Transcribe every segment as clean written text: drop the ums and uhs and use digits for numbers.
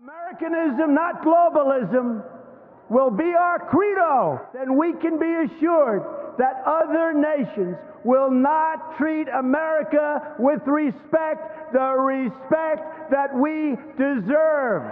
Americanism, not globalism, will be our credo. Then we can be assured that other nations will not treat America with respect, the respect that we deserve.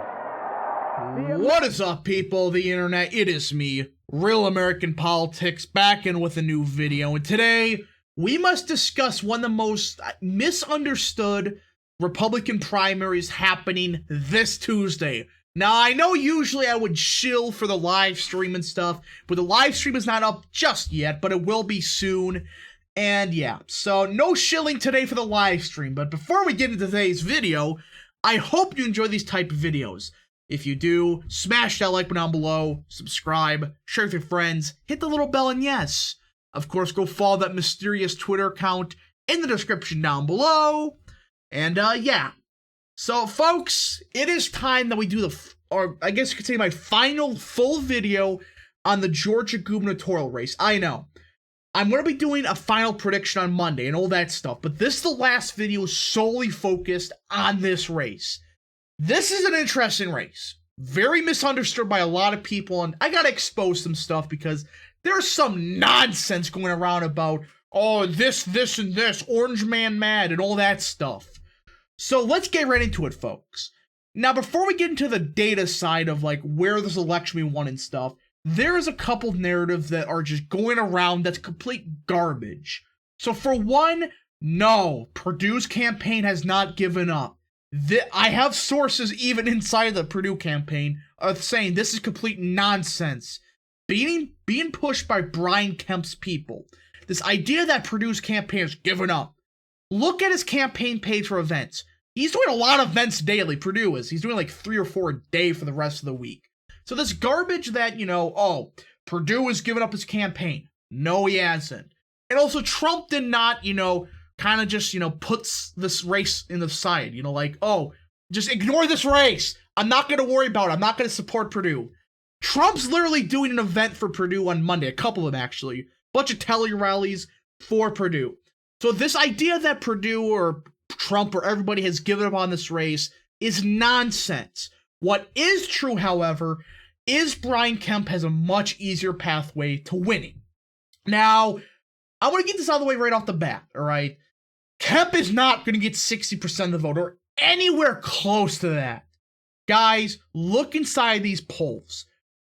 What is up, people of the internet? It is me, Real American Politics, back in with a new video, and today we must discuss one of the most misunderstood Republican primaries happening this Tuesday. Now, I know usually I would shill for the live stream and stuff, but the live stream is not up just yet, but it will be soon. And yeah, so no shilling today for the live stream. But before we get into today's video, I hope you enjoy these type of videos. If you do, smash that like button down below, subscribe, share with your friends, hit the little bell, and yes, of course, go follow that mysterious Twitter account in the description down below. And yeah, so folks, it is time that we do or I guess you could say my final full video on the Georgia gubernatorial race. I know, I'm going to be doing a final prediction on Monday and all that stuff, but this is the last video solely focused on this race. This is an interesting race, very misunderstood by a lot of people, and I gotta expose some stuff because there's some nonsense going around about, oh, this, and this, orange man mad, and all that stuff. So let's get right into it, folks. Now, before we get into the data side of like where this election we won and stuff, there is a couple narratives that are just going around that's complete garbage. So for one, no, Perdue's campaign has not given up. I have sources even inside the Perdue campaign saying this is complete nonsense. Being pushed by Brian Kemp's people. This idea that Perdue's campaign has given up. Look at his campaign page for events. He's doing a lot of events daily, Perdue is. He's doing like 3 or 4 a day for the rest of the week. So this garbage that, you know, oh, Perdue has given up his campaign. No, he hasn't. And also Trump did not, you know, kind of just, you know, puts this race in the side, you know, like, oh, just ignore this race. I'm not going to worry about it. I'm not going to support Perdue. Trump's literally doing an event for Perdue on Monday, a couple of them actually, bunch of tele rallies for Perdue. So this idea that Perdue or Trump or everybody has given up on this race is nonsense. What is true, however, is Brian Kemp has a much easier pathway to winning. Now, I want to get this out of the way right off the bat, all right? Kemp is not going to get 60% of the vote or anywhere close to that. Guys, look inside these polls.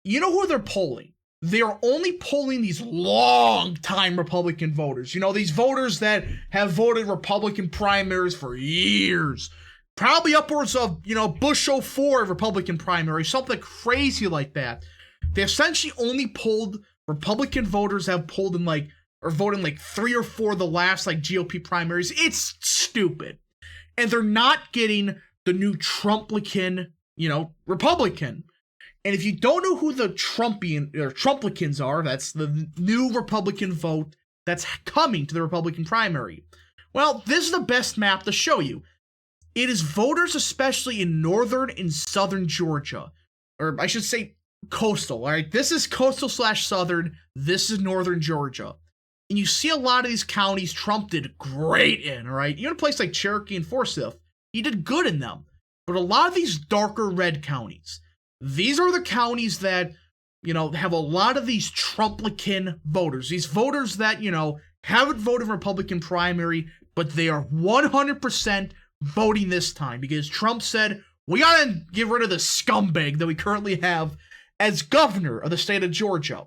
You know who they're polling? They're only polling these long-time Republican voters. You know, these voters that have voted Republican primaries for years. Probably upwards of, you know, Bush 04 Republican primary, something crazy like that. They essentially only polled Republican voters that have polled in like, or voted in like 3 or 4 of the last like GOP primaries. It's stupid. And they're not getting the new Trumplican, you know, Republican. And if you don't know who the Trumplicans are, that's the new Republican vote that's coming to the Republican primary. Well, this is the best map to show you. It is voters especially in northern and southern Georgia. Or I should say coastal, all right? This is coastal/southern. This is northern Georgia. And you see a lot of these counties Trump did great in, all right? Even a place like Cherokee and Forsyth, he did good in them. But a lot of these darker red counties, these are the counties that, you know, have a lot of these Trumplican voters. These voters that, you know, haven't voted Republican primary, but they are 100% voting this time because Trump said, we gotta get rid of the scumbag that we currently have as governor of the state of Georgia.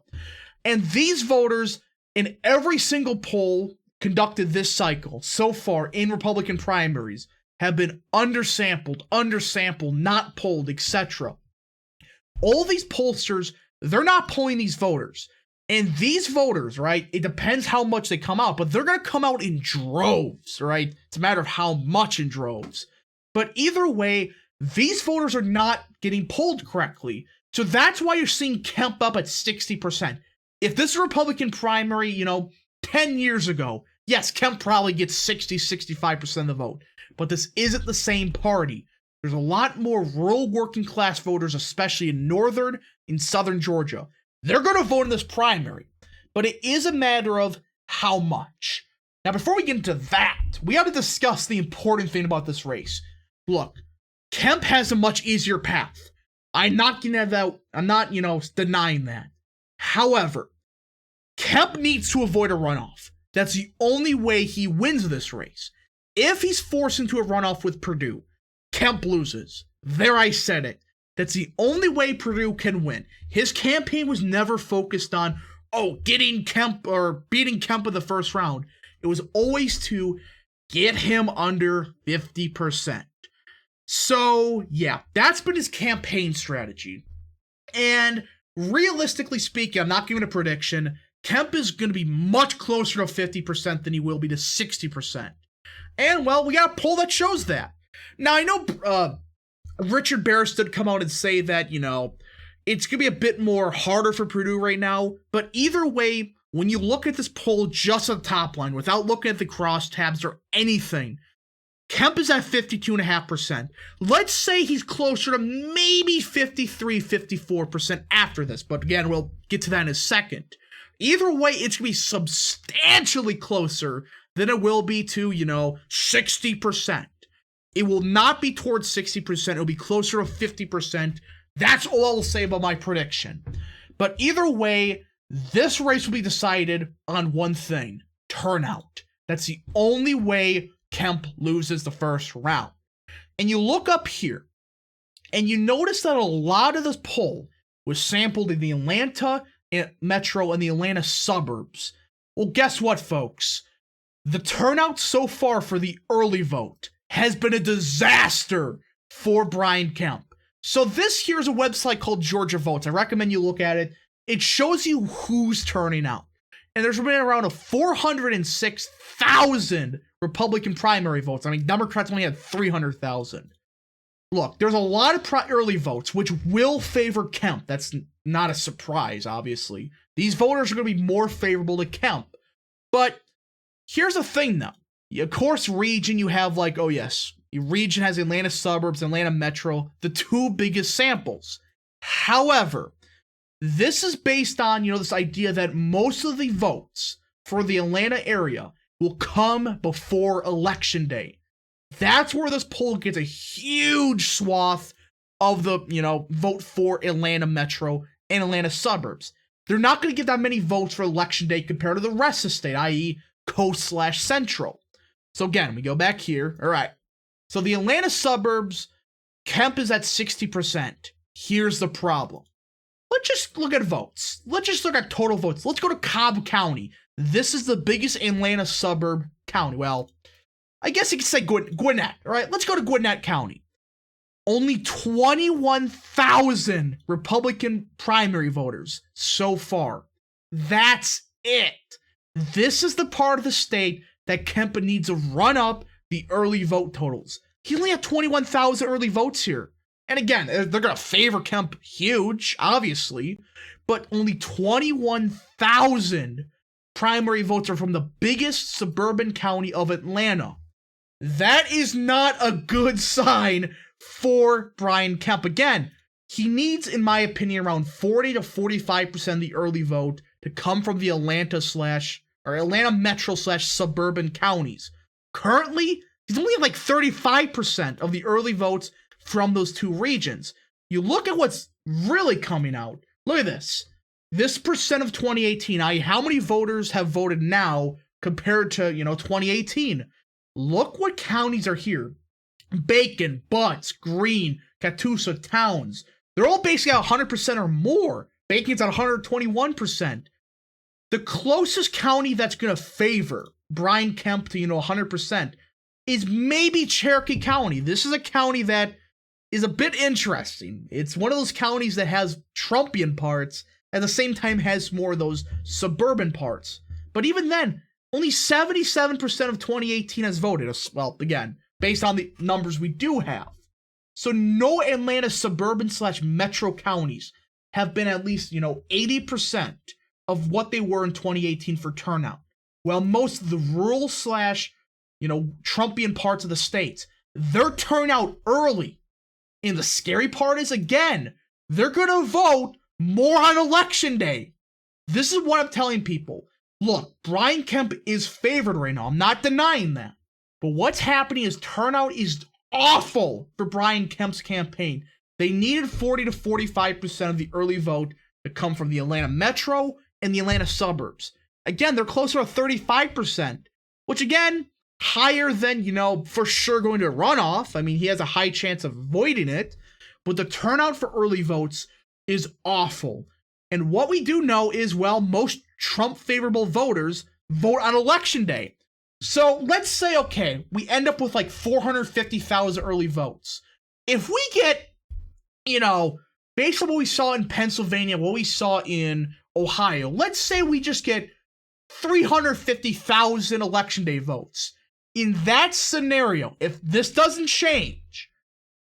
And these voters, in every single poll conducted this cycle so far in Republican primaries, have been undersampled, not polled, etc. All these pollsters, they're not polling these voters. And these voters, right, it depends how much they come out, but they're going to come out in droves, right? It's a matter of how much in droves. But either way, these voters are not getting polled correctly. So that's why you're seeing Kemp up at 60%. If this is a Republican primary, you know, 10 years ago, yes, Kemp probably gets 60-65% of the vote. But this isn't the same party. There's a lot more rural working class voters, especially in northern and southern Georgia. They're going to vote in this primary. But it is a matter of how much. Now, before we get into that, we have to discuss the important thing about this race. Look, Kemp has a much easier path. I'm not denying that. However, Kemp needs to avoid a runoff. That's the only way he wins this race. If he's forced into a runoff with Perdue, Kemp loses. There, I said it. That's the only way Perdue can win. His campaign was never focused on, getting Kemp or beating Kemp in the first round. It was always to get him under 50%. So, yeah, that's been his campaign strategy. And realistically speaking, I'm not giving a prediction. Kemp is going to be much closer to 50% than he will be to 60%. And, well, we got a poll that shows that. Now, I know Richard Barris did come out and say that, it's going to be a bit more harder for Perdue right now. But either way, when you look at this poll just at the top line, without looking at the crosstabs or anything, Kemp is at 52.5%. Let's say he's closer to maybe 53, 54% after this. But again, we'll get to that in a second. Either way, it's going to be substantially closer than it will be to, 60%. It will not be towards 60%. It'll be closer to 50%. That's all I'll say about my prediction. But either way, this race will be decided on one thing: turnout. That's the only way Kemp loses the first round. And you look up here, and you notice that a lot of this poll was sampled in the Atlanta metro and the Atlanta suburbs. Well, guess what, folks? The turnout so far for the early vote has been a disaster for Brian Kemp. So this here's a website called Georgia Votes. I recommend you look at it. It shows you who's turning out. And there's been around 406,000 Republican primary votes. I mean, Democrats only had 300,000. Look, there's a lot of early votes, which will favor Kemp. That's not a surprise, obviously. These voters are going to be more favorable to Kemp. But here's the thing, though. Of course, region, you have your region has Atlanta suburbs, Atlanta metro, the two biggest samples. However, this is based on, this idea that most of the votes for the Atlanta area will come before Election Day. That's where this poll gets a huge swath of the, vote for Atlanta metro and Atlanta suburbs. They're not going to get that many votes for Election Day compared to the rest of the state, i.e. coast/central. So again, we go back here. All right. So the Atlanta suburbs, Kemp is at 60%. Here's the problem. Let's just look at votes. Let's just look at total votes. Let's go to Cobb County. This is the biggest Atlanta suburb county. Well, I guess you could say Gwinnett. All right, let's go to Gwinnett County. Only 21,000 Republican primary voters so far. That's it. This is the part of the state that Kemp needs to run up the early vote totals. He only had 21,000 early votes here. And again, they're going to favor Kemp huge, obviously, but only 21,000 primary votes are from the biggest suburban county of Atlanta. That is not a good sign for Brian Kemp. Again, he needs, in my opinion, around 40 to 45% of the early vote to come from the Atlanta metro/suburban counties. Currently, he's only at 35% of the early votes from those two regions. You look at what's really coming out. Look at this. This percent of 2018, i.e. how many voters have voted now compared to, 2018. Look what counties are here. Bacon, Butts, Greene, Catoosa, Towns. They're all basically at 100% or more. Bacon's at 121%. The closest county that's going to favor Brian Kemp to, 100% is maybe Cherokee County. This is a county that is a bit interesting. It's one of those counties that has Trumpian parts, at the same time has more of those suburban parts. But even then, only 77% of 2018 has voted. Well, again, based on the numbers we do have. So no Atlanta suburban/metro counties have been at least, 80% of what they were in 2018 for turnout. While most of the rural Trumpian parts of the states, their turnout early. And the scary part is, again, they're going to vote more on Election Day. This is what I'm telling people. Look, Brian Kemp is favored right now. I'm not denying that. But what's happening is turnout is awful for Brian Kemp's campaign. They needed 40 to 45% of the early vote to come from the Atlanta metro and the Atlanta suburbs. Again, they're closer to 35%, which again, higher than, for sure going to a runoff. I mean, he has a high chance of avoiding it, but the turnout for early votes is awful. And what we do know is, well, most Trump favorable voters vote on election day. So let's say, okay, we end up with like 450,000 early votes. If we get, based on what we saw in Pennsylvania, what we saw in Ohio, let's say we just get 350,000 election day votes. In that scenario, if this doesn't change,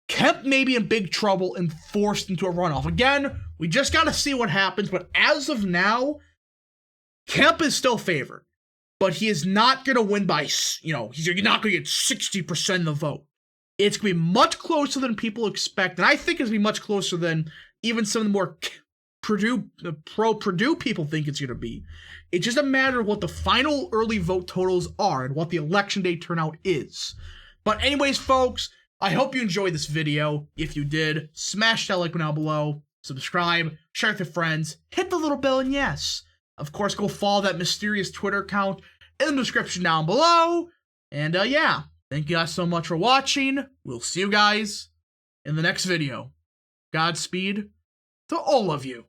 Kemp may be in big trouble and forced into a runoff. Again, we just got to see what happens, but as of now, Kemp is still favored. But he is not going to win by, he's not going to get 60% of the vote. It's going to be much closer than people expect, and I think it's going to be much closer than even some of the more pro-Purdue people think it's going to be. It's just a matter of what the final early vote totals are and what the election day turnout is. But anyways, folks, I hope you enjoyed this video. If you did, smash that like button down below, subscribe, share with your friends, hit the little bell, and yes, of course, go follow that mysterious Twitter account in the description down below. And yeah, thank you guys so much for watching. We'll see you guys in the next video. Godspeed to all of you.